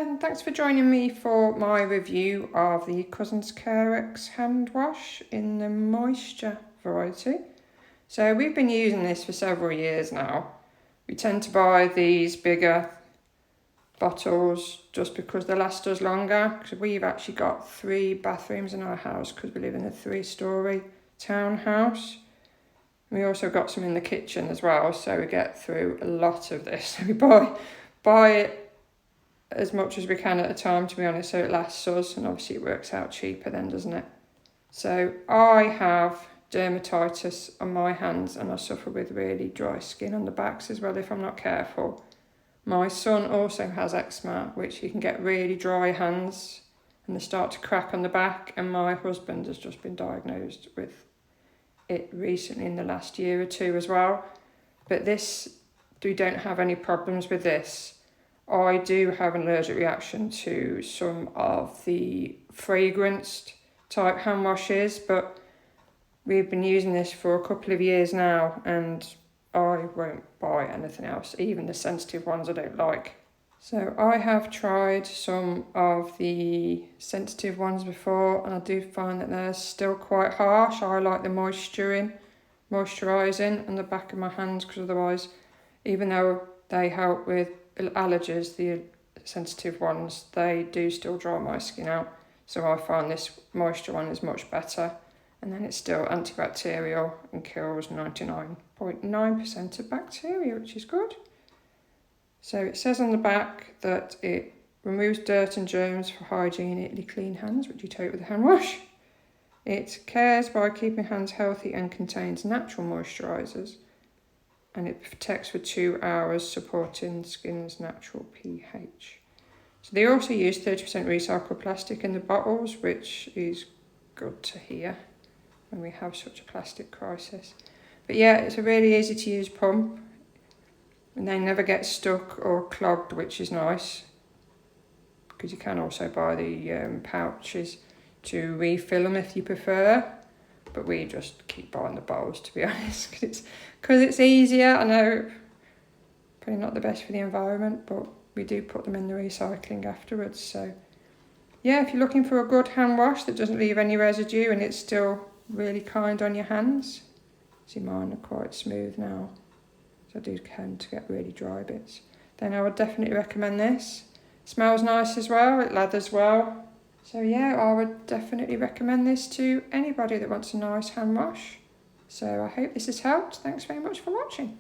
and thanks for joining me for my review of the Cussons Carex hand wash in the moisture variety. So we've been using this for several years now. We tend to buy these bigger bottles just because they last us longer, because we've actually got 3 bathrooms in our house because we live in a 3-storey townhouse. We also got some in the kitchen as well, so we get through a lot of this. We buy it as much as we can at a time, to be honest, so it lasts us, and obviously it works out cheaper then, doesn't it? So I have dermatitis on my hands, and I suffer with really dry skin on the backs as well if I'm not careful. My son also has eczema, which he can get really dry hands and they start to crack on the back, and my husband has just been diagnosed with it recently in the last year or 2 as well. But we don't have any problems with this. I do have an allergic reaction to some of the fragranced type hand washes, but we've been using this for a couple of years now and I won't buy anything else, even the sensitive ones I don't like. So I have tried some of the sensitive ones before and I do find that they're still quite harsh. I like the moisturising on the back of my hands, because otherwise, even though they help with allergies, the sensitive ones, they do still dry my skin out. So I find this moisture one is much better, and then it's still antibacterial and kills 99.9% of bacteria, which is good. So it says on the back that it removes dirt and germs for hygienically clean hands, which you take with a hand wash. It cares by keeping hands healthy and contains natural moisturisers. And it protects for 2 hours, supporting skin's natural pH. So they also use 30% recycled plastic in the bottles, which is good to hear when we have such a plastic crisis. But yeah, it's a really easy to use pump, and they never get stuck or clogged, which is nice, because you can also buy the pouches to refill them if you prefer. But we just keep buying the bottles, to be honest, because it's easier. I know, probably not the best for the environment, but we do put them in the recycling afterwards. So yeah, if you're looking for a good hand wash that doesn't leave any residue and it's still really kind on your hands, see, mine are quite smooth now, so I do tend to get really dry bits, then I would definitely recommend this. It smells nice as well, it lathers well. So yeah, I would definitely recommend this to anybody that wants a nice hand wash. So I hope this has helped. Thanks very much for watching.